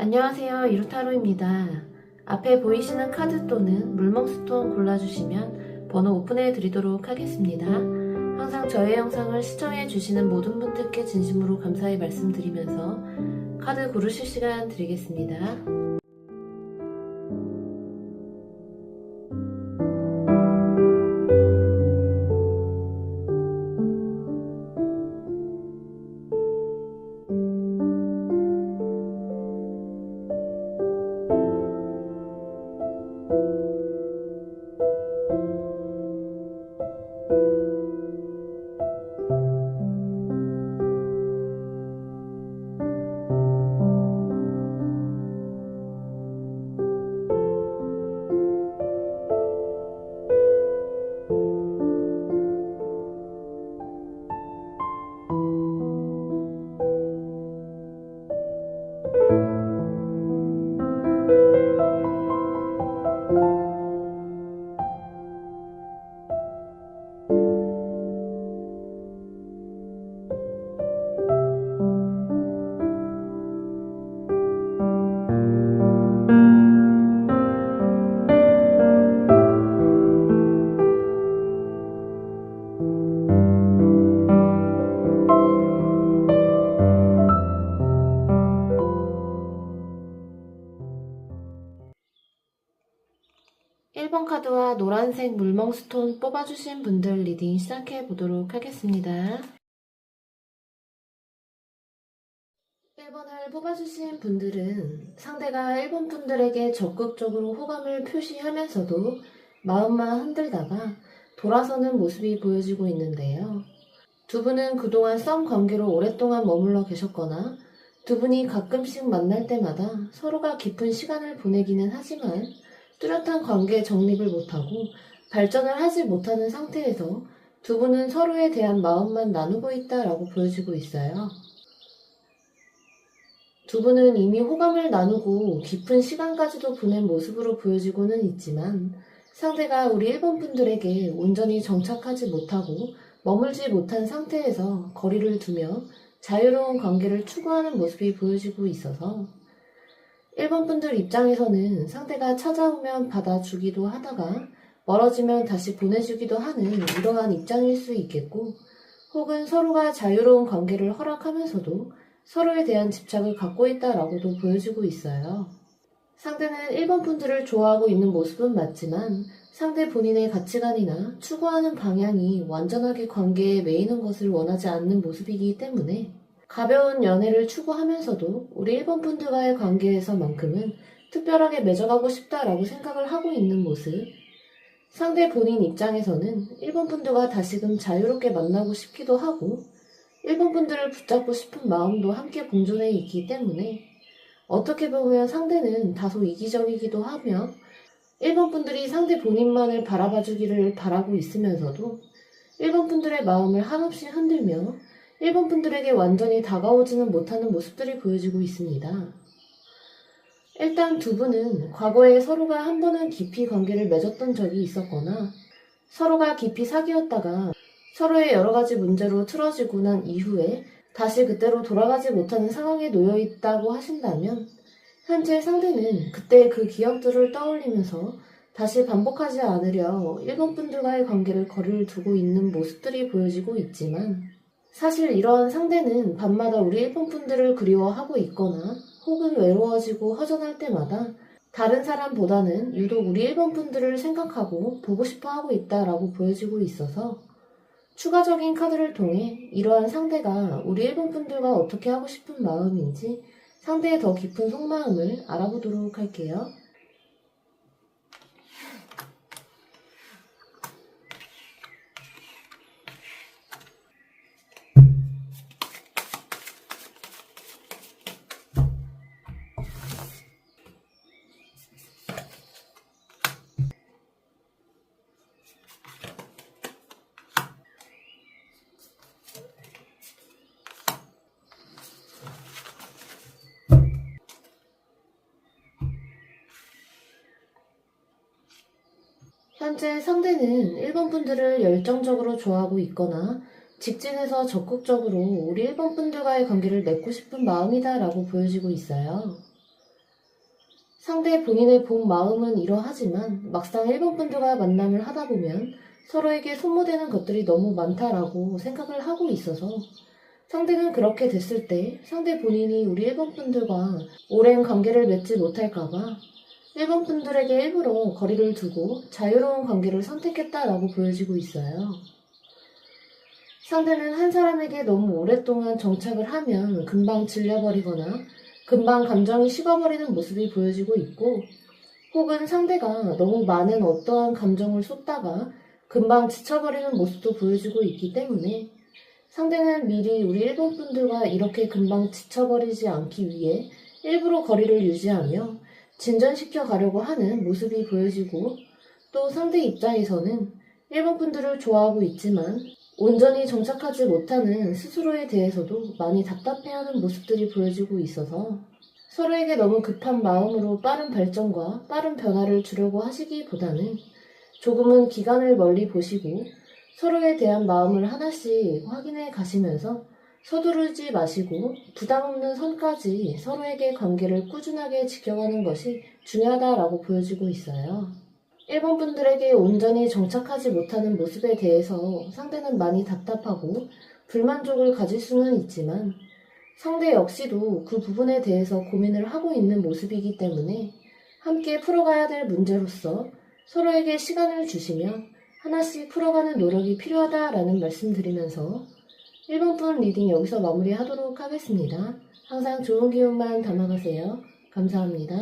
안녕하세요. 이루타로입니다. 앞에 보이시는 카드 또는 물멍스톤 골라주시면 번호 오픈해 드리도록 하겠습니다. 항상 저의 영상을 시청해 주시는 모든 분들께 진심으로 감사의 말씀드리면서 카드 고르실 시간 드리겠습니다. 1번 카드와 노란색 물멍스톤 뽑아주신 분들 리딩 시작해 보도록 하겠습니다. 1번을 뽑아주신 분들은 상대가 1번 분들에게 적극적으로 호감을 표시하면서도 마음만 흔들다가 돌아서는 모습이 보여지고 있는데요. 두 분은 그동안 썸 관계로 오랫동안 머물러 계셨거나 두 분이 가끔씩 만날 때마다 서로가 깊은 시간을 보내기는 하지만 뚜렷한 관계 정립을 못하고 발전을 하지 못하는 상태에서 두 분은 서로에 대한 마음만 나누고 있다라고 보여지고 있어요. 두 분은 이미 호감을 나누고 깊은 시간까지도 보낸 모습으로 보여지고는 있지만 상대가 우리 1번 분들에게 온전히 정착하지 못하고 머물지 못한 상태에서 거리를 두며 자유로운 관계를 추구하는 모습이 보여지고 있어서 1번 분들 입장에서는 상대가 찾아오면 받아주기도 하다가 멀어지면 다시 보내주기도 하는 이러한 입장일 수 있겠고 혹은 서로가 자유로운 관계를 허락하면서도 서로에 대한 집착을 갖고 있다라고도 보여지고 있어요. 상대는 1번 분들을 좋아하고 있는 모습은 맞지만 상대 본인의 가치관이나 추구하는 방향이 완전하게 관계에 매이는 것을 원하지 않는 모습이기 때문에 가벼운 연애를 추구하면서도 우리 1번 분들과의 관계에서만큼은 특별하게 맺어가고 싶다라고 생각을 하고 있는 모습. 상대 본인 입장에서는 1번 분들과 다시금 자유롭게 만나고 싶기도 하고 1번 분들을 붙잡고 싶은 마음도 함께 공존해 있기 때문에 어떻게 보면 상대는 다소 이기적이기도 하며 1번 분들이 상대 본인만을 바라봐주기를 바라고 있으면서도 1번 분들의 마음을 한없이 흔들며 1번 분들에게 완전히 다가오지는 못하는 모습들이 보여지고 있습니다. 일단 두 분은 과거에 서로가 한 번은 깊이 관계를 맺었던 적이 있었거나 서로가 깊이 사귀었다가 서로의 여러 가지 문제로 틀어지고 난 이후에 다시 그때로 돌아가지 못하는 상황에 놓여 있다고 하신다면 현재 상대는 그때의 그 기억들을 떠올리면서 다시 반복하지 않으려 1번 분들과의 관계를 거리를 두고 있는 모습들이 보여지고 있지만 사실 이러한 상대는 밤마다 우리 1번 분들을 그리워하고 있거나 혹은 외로워지고 허전할 때마다 다른 사람보다는 유독 우리 1번 분들을 생각하고 보고 싶어 하고 있다라고 보여지고 있어서 추가적인 카드를 통해 이러한 상대가 우리 1번 분들과 어떻게 하고 싶은 마음인지 상대의 더 깊은 속마음을 알아보도록 할게요. 현재 상대는 1번 분들을 열정적으로 좋아하고 있거나 직진해서 적극적으로 우리 1번 분들과의 관계를 맺고 싶은 마음이다 라고 보여지고 있어요. 상대 본인의 본 마음은 이러하지만 막상 일본 분들과 만남을 하다 보면 서로에게 소모되는 것들이 너무 많다라고 생각을 하고 있어서 상대는 그렇게 됐을 때 상대 본인이 우리 일본 분들과 오랜 관계를 맺지 못할까봐 일본 분들에게 일부러 거리를 두고 자유로운 관계를 선택했다라고 보여지고 있어요. 상대는 한 사람에게 너무 오랫동안 정착을 하면 금방 질려버리거나 금방 감정이 식어버리는 모습이 보여지고 있고, 혹은 상대가 너무 많은 어떠한 감정을 쏟다가 금방 지쳐버리는 모습도 보여지고 있기 때문에 상대는 미리 우리 일본 분들과 이렇게 금방 지쳐버리지 않기 위해 일부러 거리를 유지하며 진전시켜 가려고 하는 모습이 보여지고, 또 상대 입장에서는 일본 분들을 좋아하고 있지만 온전히 정착하지 못하는 스스로에 대해서도 많이 답답해하는 모습들이 보여지고 있어서 서로에게 너무 급한 마음으로 빠른 발전과 빠른 변화를 주려고 하시기보다는 조금은 기간을 멀리 보시고 서로에 대한 마음을 하나씩 확인해 가시면서 서두르지 마시고 부담 없는 선까지 서로에게 관계를 꾸준하게 지켜가는 것이 중요하다라고 보여지고 있어요. 일본 분들에게 온전히 정착하지 못하는 모습에 대해서 상대는 많이 답답하고 불만족을 가질 수는 있지만 상대 역시도 그 부분에 대해서 고민을 하고 있는 모습이기 때문에 함께 풀어가야 될 문제로서 서로에게 시간을 주시며 하나씩 풀어가는 노력이 필요하다라는 말씀드리면서 1번분 리딩 여기서 마무리하도록 하겠습니다. 항상 좋은 기운만 담아가세요. 감사합니다.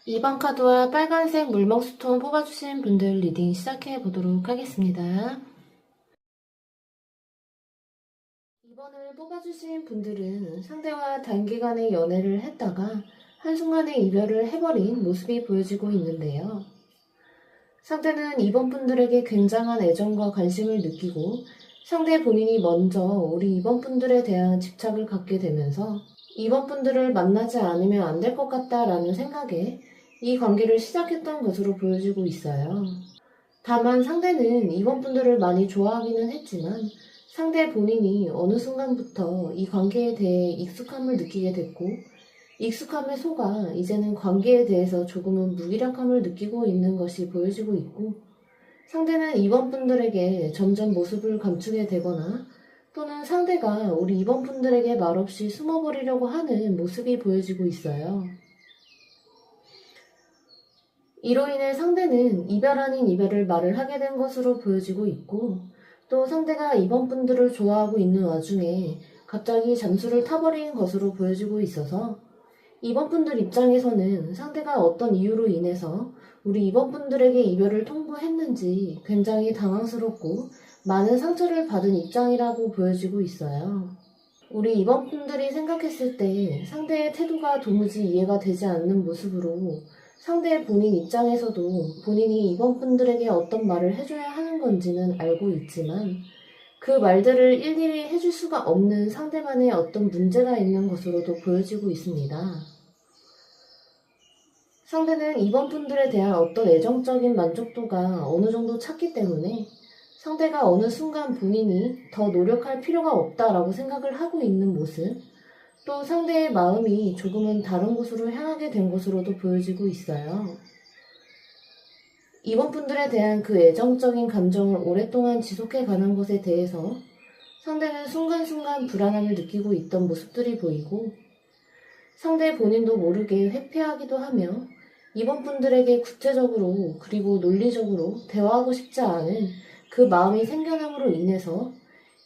이번 카드와 빨간색 물먹스톤 뽑아주신 분들 리딩 시작해 보도록 하겠습니다. 2번을 뽑아주신 분들은 상대와 단기간의 연애를 했다가 한순간에 이별을 해버린 모습이 보여지고 있는데요. 상대는 2번 분들에게 굉장한 애정과 관심을 느끼고 상대 본인이 먼저 우리 2번 분들에 대한 집착을 갖게 되면서 2번 분들을 만나지 않으면 안 될 것 같다라는 생각에 이 관계를 시작했던 것으로 보여지고 있어요. 다만 상대는 2번 분들을 많이 좋아하기는 했지만 상대 본인이 어느 순간부터 이 관계에 대해 익숙함을 느끼게 됐고 익숙함에 속아 이제는 관계에 대해서 조금은 무기력함을 느끼고 있는 것이 보여지고 있고 상대는 2번 분들에게 점점 모습을 감추게 되거나 또는 상대가 우리 2번 분들에게 말없이 숨어버리려고 하는 모습이 보여지고 있어요. 이로 인해 상대는 이별 아닌 이별을 말을 하게 된 것으로 보여지고 있고 또 상대가 2번 분들을 좋아하고 있는 와중에 갑자기 잠수를 타버린 것으로 보여지고 있어서 2번 분들 입장에서는 상대가 어떤 이유로 인해서 우리 2번 분들에게 이별을 통보했는지 굉장히 당황스럽고 많은 상처를 받은 입장이라고 보여지고 있어요. 우리 2번 분들이 생각했을 때 상대의 태도가 도무지 이해가 되지 않는 모습으로 상대 본인 입장에서도 본인이 2번 분들에게 어떤 말을 해줘야 하는 건지는 알고 있지만 그 말들을 일일이 해줄 수가 없는 상대방의 어떤 문제가 있는 것으로도 보여지고 있습니다. 상대는 2번 분들에 대한 어떤 애정적인 만족도가 어느 정도 찾기 때문에 상대가 어느 순간 본인이 더 노력할 필요가 없다라고 생각을 하고 있는 모습, 또 상대의 마음이 조금은 다른 곳으로 향하게 된 것으로도 보여지고 있어요. 2번 분들에 대한 그 애정적인 감정을 오랫동안 지속해 가는 것에 대해서 상대는 순간순간 불안함을 느끼고 있던 모습들이 보이고 상대 본인도 모르게 회피하기도 하며 2번 분들에게 구체적으로 그리고 논리적으로 대화하고 싶지 않은 그 마음이 생겨남으로 인해서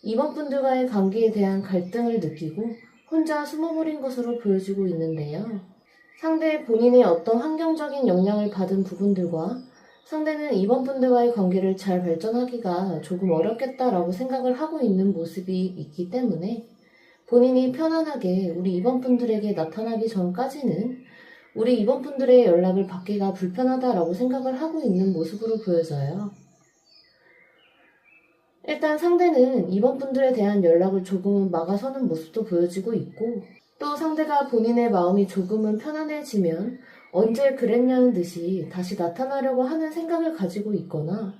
2번 분들과의 관계에 대한 갈등을 느끼고 혼자 숨어버린 것으로 보여지고 있는데요. 상대 본인의 어떤 환경적인 영향을 받은 부분들과 상대는 2번 분들과의 관계를 잘 발전하기가 조금 어렵겠다라고 생각을 하고 있는 모습이 있기 때문에 본인이 편안하게 우리 2번 분들에게 나타나기 전까지는 우리 2번 분들의 연락을 받기가 불편하다라고 생각을 하고 있는 모습으로 보여져요. 일단 상대는 2번 분들에 대한 연락을 조금은 막아서는 모습도 보여지고 있고 또 상대가 본인의 마음이 조금은 편안해지면 언제 그랬냐는 듯이 다시 나타나려고 하는 생각을 가지고 있거나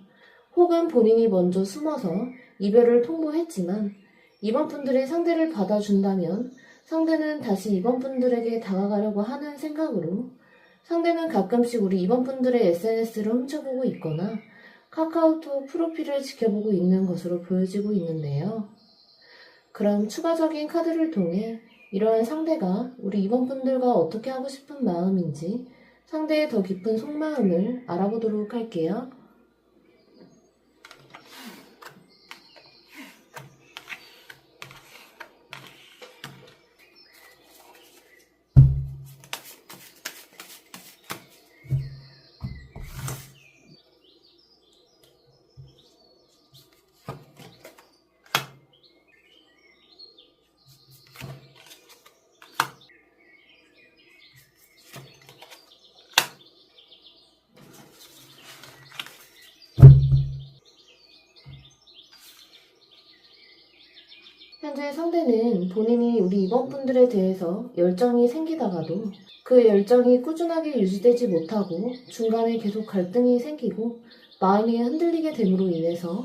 혹은 본인이 먼저 숨어서 이별을 통보했지만 이번 분들이 상대를 받아준다면 상대는 다시 이번 분들에게 다가가려고 하는 생각으로 상대는 가끔씩 우리 이번 분들의 SNS를 훔쳐보고 있거나 카카오톡 프로필을 지켜보고 있는 것으로 보여지고 있는데요. 그럼 추가적인 카드를 통해 이러한 상대가 우리 이번 분들과 어떻게 하고 싶은 마음인지 상대의 더 깊은 속마음을 알아보도록 할게요. 현재 상대는 본인이 우리 이번 분들에 대해서 열정이 생기다가도 그 열정이 꾸준하게 유지되지 못하고 중간에 계속 갈등이 생기고 마음이 흔들리게 됨으로 인해서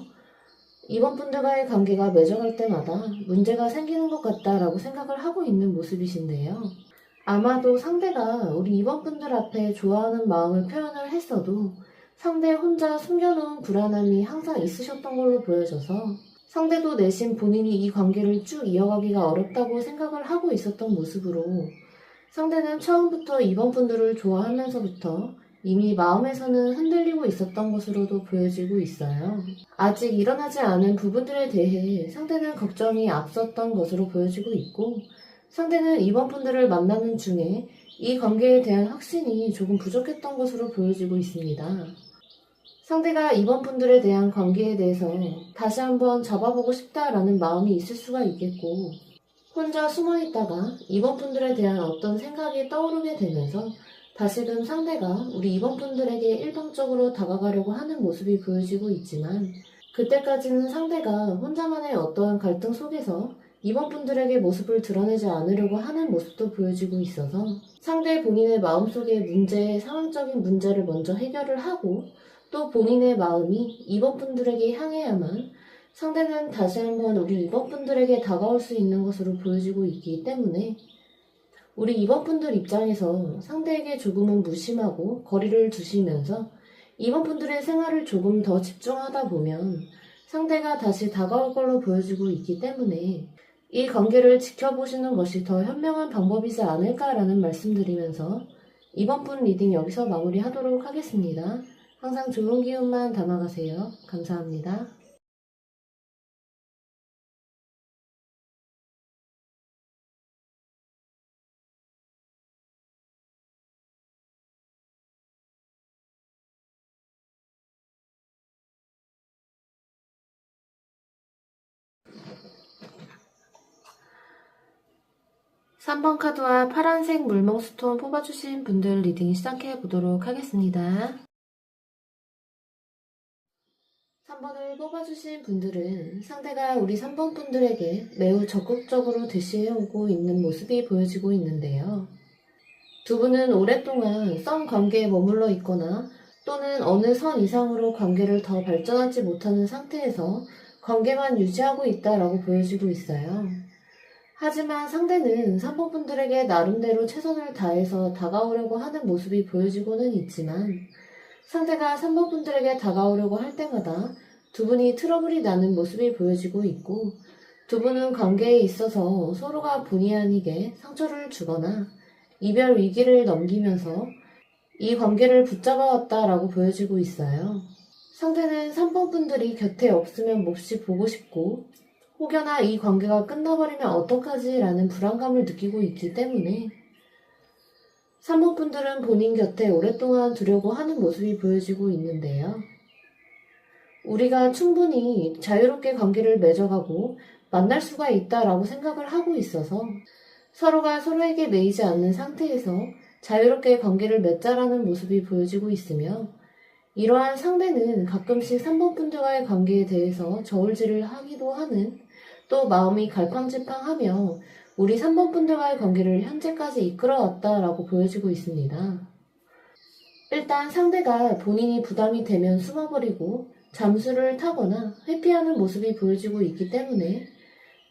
이번 분들과의 관계가 맺어갈 때마다 문제가 생기는 것 같다라고 생각을 하고 있는 모습이신데요. 아마도 상대가 우리 이번 분들 앞에 좋아하는 마음을 표현을 했어도 상대 혼자 숨겨놓은 불안함이 항상 있으셨던 걸로 보여져서 상대도 내심 본인이 이 관계를 쭉 이어가기가 어렵다고 생각을 하고 있었던 모습으로 상대는 처음부터 이번 분들을 좋아하면서부터 이미 마음에서는 흔들리고 있었던 것으로도 보여지고 있어요. 아직 일어나지 않은 부분들에 대해 상대는 걱정이 앞섰던 것으로 보여지고 있고 상대는 이번 분들을 만나는 중에 이 관계에 대한 확신이 조금 부족했던 것으로 보여지고 있습니다. 상대가 이번 분들에 대한 관계에 대해서 다시 한번 잡아보고 싶다라는 마음이 있을 수가 있겠고 혼자 숨어있다가 이번 분들에 대한 어떤 생각이 떠오르게 되면서 다시금 상대가 우리 이번 분들에게 일방적으로 다가가려고 하는 모습이 보여지고 있지만 그때까지는 상대가 혼자만의 어떠한 갈등 속에서 이번 분들에게 모습을 드러내지 않으려고 하는 모습도 보여지고 있어서 상대 본인의 마음속의 상황적인 문제를 먼저 해결을 하고 또 본인의 마음이 이번 분들에게 향해야만 상대는 다시 한번 우리 이번 분들에게 다가올 수 있는 것으로 보여지고 있기 때문에 우리 이번 분들 입장에서 상대에게 조금은 무심하고 거리를 두시면서 이번 분들의 생활을 조금 더 집중하다 보면 상대가 다시 다가올 걸로 보여지고 있기 때문에 이 관계를 지켜보시는 것이 더 현명한 방법이지 않을까라는 말씀드리면서 이번 분 리딩 여기서 마무리하도록 하겠습니다. 항상 좋은 기운만 담아가세요. 감사합니다. 3번 카드와 파란색 물멍스톤 뽑아주신 분들 리딩 시작해 보도록 하겠습니다. 3번을 뽑아주신 분들은 상대가 우리 3번 분들에게 매우 적극적으로 대시해오고 있는 모습이 보여지고 있는데요. 두 분은 오랫동안 썸 관계에 머물러 있거나 또는 어느 선 이상으로 관계를 더 발전하지 못하는 상태에서 관계만 유지하고 있다라고 보여지고 있어요. 하지만 상대는 3번 분들에게 나름대로 최선을 다해서 다가오려고 하는 모습이 보여지고는 있지만 상대가 3번 분들에게 다가오려고 할 때마다 두 분이 트러블이 나는 모습이 보여지고 있고 두 분은 관계에 있어서 서로가 본의 아니게 상처를 주거나 이별 위기를 넘기면서 이 관계를 붙잡아왔다라고 보여지고 있어요. 상대는 3번 분들이 곁에 없으면 몹시 보고 싶고 혹여나 이 관계가 끝나버리면 어떡하지 라는 불안감을 느끼고 있기 때문에 3번 분들은 본인 곁에 오랫동안 두려고 하는 모습이 보여지고 있는데요. 우리가 충분히 자유롭게 관계를 맺어가고 만날 수가 있다라고 생각을 하고 있어서 서로가 서로에게 매이지 않는 상태에서 자유롭게 관계를 맺자라는 모습이 보여지고 있으며 이러한 상대는 가끔씩 3번 분들과의 관계에 대해서 저울질을 하기도 하는 또 마음이 갈팡질팡하며 우리 3번 분들과의 관계를 현재까지 이끌어왔다라고 보여지고 있습니다. 일단 상대가 본인이 부담이 되면 숨어버리고 잠수를 타거나 회피하는 모습이 보여지고 있기 때문에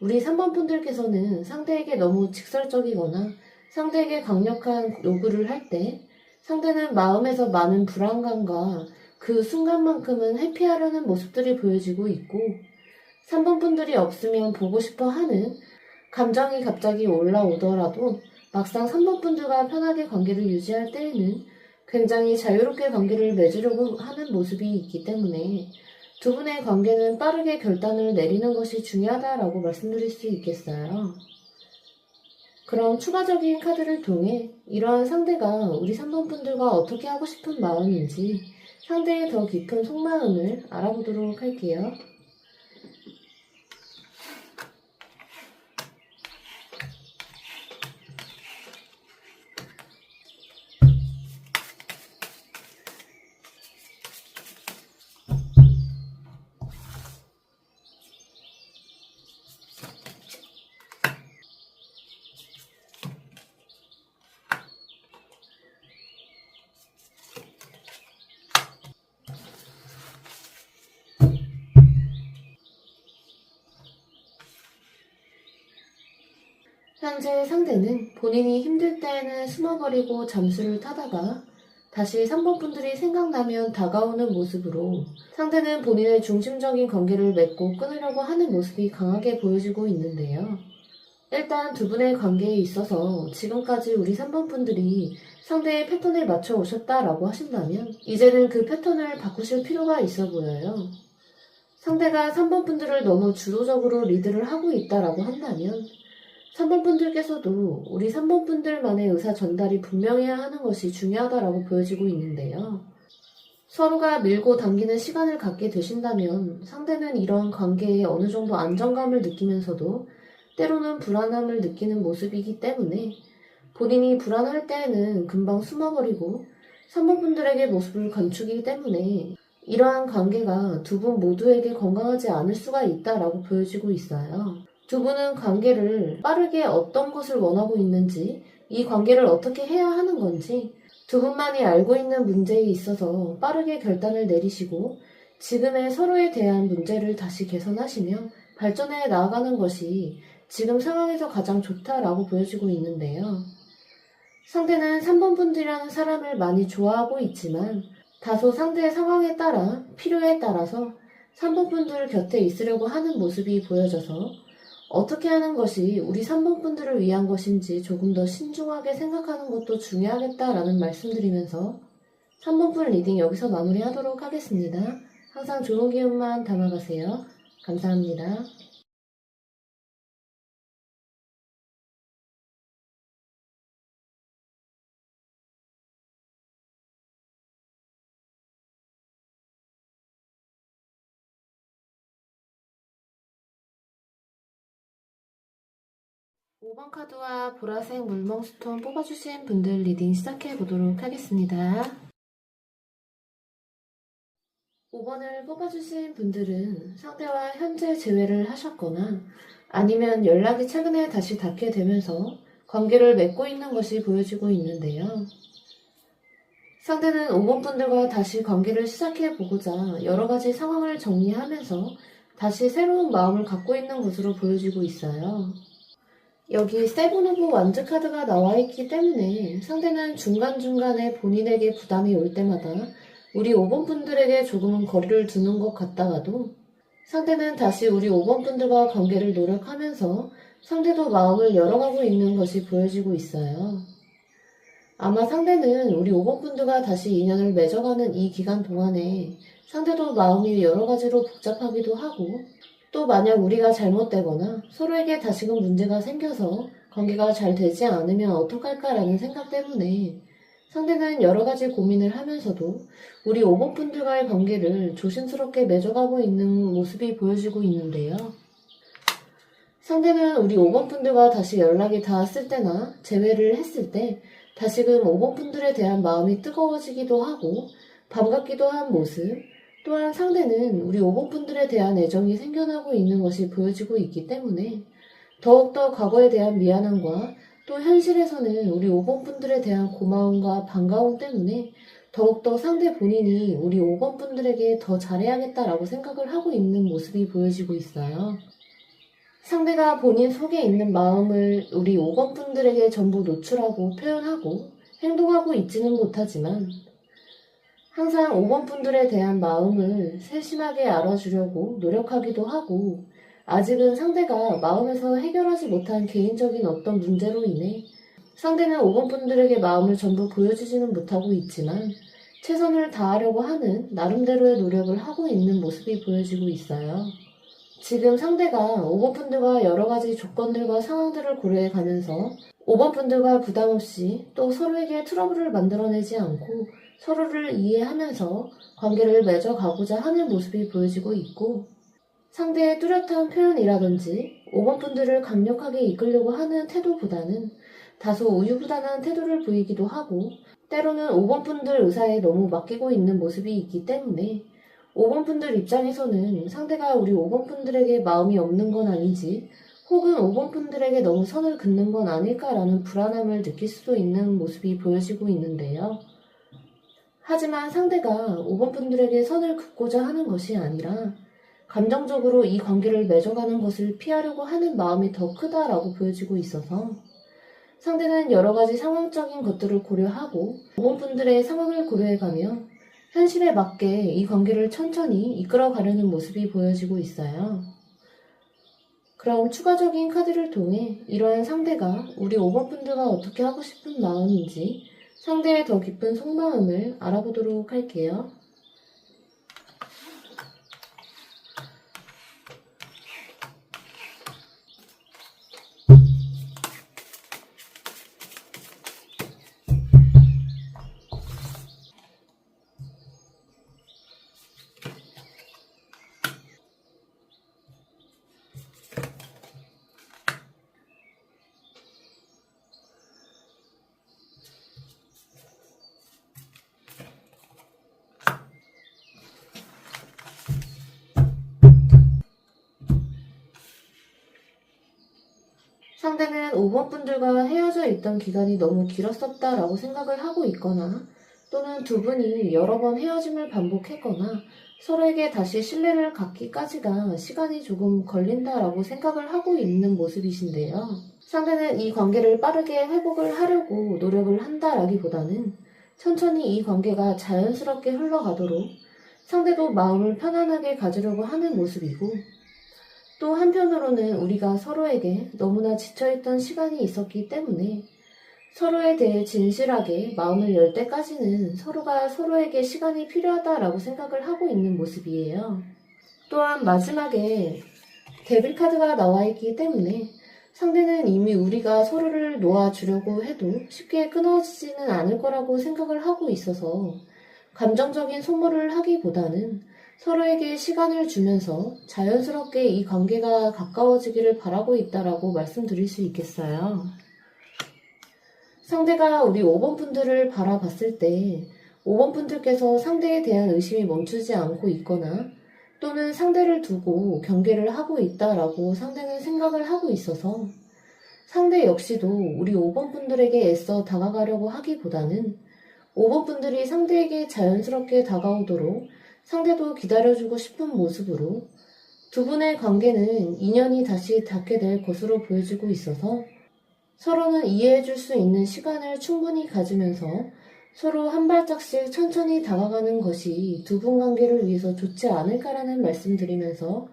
우리 3번 분들께서는 상대에게 너무 직설적이거나 상대에게 강력한 요구를 할 때 상대는 마음에서 많은 불안감과 그 순간만큼은 회피하려는 모습들이 보여지고 있고 3번 분들이 없으면 보고 싶어 하는 감정이 갑자기 올라오더라도 막상 3번 분들과 편하게 관계를 유지할 때에는 굉장히 자유롭게 관계를 맺으려고 하는 모습이 있기 때문에 두 분의 관계는 빠르게 결단을 내리는 것이 중요하다라고 말씀드릴 수 있겠어요. 그럼 추가적인 카드를 통해 이러한 상대가 우리 3번 분들과 어떻게 하고 싶은 마음인지 상대의 더 깊은 속마음을 알아보도록 할게요. 현재 상대는 본인이 힘들 때에는 숨어버리고 잠수를 타다가 다시 3번 분들이 생각나면 다가오는 모습으로 상대는 본인의 중심적인 관계를 맺고 끊으려고 하는 모습이 강하게 보여지고 있는데요. 일단 두 분의 관계에 있어서 지금까지 우리 3번 분들이 상대의 패턴에 맞춰 오셨다라고 하신다면 이제는 그 패턴을 바꾸실 필요가 있어 보여요. 상대가 3번 분들을 너무 주도적으로 리드를 하고 있다라고 한다면 3번 분들께서도 우리 3번 분들만의 의사 전달이 분명해야 하는 것이 중요하다라고 보여지고 있는데요. 서로가 밀고 당기는 시간을 갖게 되신다면 상대는 이러한 관계에 어느 정도 안정감을 느끼면서도 때로는 불안함을 느끼는 모습이기 때문에 본인이 불안할 때에는 금방 숨어버리고 3번 분들에게 모습을 감추기 때문에 이러한 관계가 두 분 모두에게 건강하지 않을 수가 있다라고 보여지고 있어요. 두 분은 관계를 빠르게 어떤 것을 원하고 있는지, 이 관계를 어떻게 해야 하는 건지 두 분만이 알고 있는 문제에 있어서 빠르게 결단을 내리시고 지금의 서로에 대한 문제를 다시 개선하시며 발전해 나아가는 것이 지금 상황에서 가장 좋다라고 보여지고 있는데요. 상대는 3번 분들이라는 사람을 많이 좋아하고 있지만 다소 상대의 상황에 따라 필요에 따라서 3번 분들 곁에 있으려고 하는 모습이 보여져서 어떻게 하는 것이 우리 3번 분들을 위한 것인지 조금 더 신중하게 생각하는 것도 중요하겠다라는 말씀드리면서 3번 분 리딩 여기서 마무리하도록 하겠습니다. 항상 좋은 기운만 담아가세요. 감사합니다. 5번 카드와 보라색 물멍스톤 뽑아주신 분들 리딩 시작해 보도록 하겠습니다. 5번을 뽑아주신 분들은 상대와 현재 재회를 하셨거나 아니면 연락이 최근에 다시 닿게 되면서 관계를 맺고 있는 것이 보여지고 있는데요. 상대는 5번 분들과 다시 관계를 시작해 보고자 여러 가지 상황을 정리하면서 다시 새로운 마음을 갖고 있는 것으로 보여지고 있어요. 여기 세븐 오브 완즈 카드가 나와 있기 때문에 상대는 중간중간에 본인에게 부담이 올 때마다 우리 5번 분들에게 조금은 거리를 두는 것 같다가도 상대는 다시 우리 5번 분들과 관계를 노력하면서 상대도 마음을 열어가고 있는 것이 보여지고 있어요. 아마 상대는 우리 5번 분들과 다시 인연을 맺어가는 이 기간 동안에 상대도 마음이 여러 가지로 복잡하기도 하고 또 만약 우리가 잘못되거나 서로에게 다시금 문제가 생겨서 관계가 잘 되지 않으면 어떡할까라는 생각 때문에 상대는 여러 가지 고민을 하면서도 우리 5번 분들과의 관계를 조심스럽게 맺어가고 있는 모습이 보여지고 있는데요. 상대는 우리 5번 분들과 다시 연락이 닿았을 때나 재회를 했을 때 다시금 5번 분들에 대한 마음이 뜨거워지기도 하고 반갑기도 한 모습, 또한 상대는 우리 5번 분들에 대한 애정이 생겨나고 있는 것이 보여지고 있기 때문에 더욱더 과거에 대한 미안함과 또 현실에서는 우리 5번 분들에 대한 고마움과 반가움 때문에 더욱더 상대 본인이 우리 5번 분들에게 더 잘해야겠다라고 생각을 하고 있는 모습이 보여지고 있어요. 상대가 본인 속에 있는 마음을 우리 5번 분들에게 전부 노출하고 표현하고 행동하고 있지는 못하지만 항상 5번 분들에 대한 마음을 세심하게 알아주려고 노력하기도 하고 아직은 상대가 마음에서 해결하지 못한 개인적인 어떤 문제로 인해 상대는 5번 분들에게 마음을 전부 보여주지는 못하고 있지만 최선을 다하려고 하는 나름대로의 노력을 하고 있는 모습이 보여지고 있어요. 지금 상대가 5번 분들과 여러 가지 조건들과 상황들을 고려해 가면서 5번 분들과 부담 없이 또 서로에게 트러블을 만들어내지 않고 서로를 이해하면서 관계를 맺어가고자 하는 모습이 보여지고 있고 상대의 뚜렷한 표현이라든지 5번 분들을 강력하게 이끌려고 하는 태도보다는 다소 우유부단한 태도를 보이기도 하고 때로는 5번 분들 의사에 너무 맡기고 있는 모습이 있기 때문에 5번 분들 입장에서는 상대가 우리 5번 분들에게 마음이 없는 건 아닌지 혹은 5번 분들에게 너무 선을 긋는 건 아닐까라는 불안함을 느낄 수도 있는 모습이 보여지고 있는데요. 하지만 상대가 5번 분들에게 선을 긋고자 하는 것이 아니라 감정적으로 이 관계를 맺어가는 것을 피하려고 하는 마음이 더 크다라고 보여지고 있어서 상대는 여러 가지 상황적인 것들을 고려하고 5번 분들의 상황을 고려해가며 현실에 맞게 이 관계를 천천히 이끌어가려는 모습이 보여지고 있어요. 그럼 추가적인 카드를 통해 이러한 상대가 우리 5번 분들과 어떻게 하고 싶은 마음인지 상대의 더 깊은 속마음을 알아보도록 할게요. 상대는 5번 분들과 헤어져 있던 기간이 너무 길었었다라고 생각을 하고 있거나 또는 두 분이 여러 번 헤어짐을 반복했거나 서로에게 다시 신뢰를 갖기까지가 시간이 조금 걸린다라고 생각을 하고 있는 모습이신데요. 상대는 이 관계를 빠르게 회복을 하려고 노력을 한다라기보다는 천천히 이 관계가 자연스럽게 흘러가도록 상대도 마음을 편안하게 가지려고 하는 모습이고 또 한편으로는 우리가 서로에게 너무나 지쳐있던 시간이 있었기 때문에 서로에 대해 진실하게 마음을 열 때까지는 서로가 서로에게 시간이 필요하다라고 생각을 하고 있는 모습이에요. 또한 마지막에 데빌 카드가 나와 있기 때문에 상대는 이미 우리가 서로를 놓아주려고 해도 쉽게 끊어지지는 않을 거라고 생각을 하고 있어서 감정적인 소모를 하기보다는 서로에게 시간을 주면서 자연스럽게 이 관계가 가까워지기를 바라고 있다라고 말씀드릴 수 있겠어요. 상대가 우리 5번 분들을 바라봤을 때 5번 분들께서 상대에 대한 의심이 멈추지 않고 있거나 또는 상대를 두고 경계를 하고 있다라고 상대는 생각을 하고 있어서 상대 역시도 우리 5번 분들에게 애써 다가가려고 하기보다는 5번 분들이 상대에게 자연스럽게 다가오도록 상대도 기다려주고 싶은 모습으로 두 분의 관계는 인연이 다시 닿게 될 것으로 보여지고 있어서 서로는 이해해줄 수 있는 시간을 충분히 가지면서 서로 한 발짝씩 천천히 다가가는 것이 두 분 관계를 위해서 좋지 않을까라는 말씀드리면서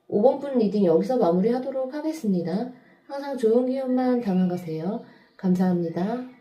5번 분 리딩 여기서 마무리하도록 하겠습니다. 항상 좋은 기운만 담아가세요. 감사합니다.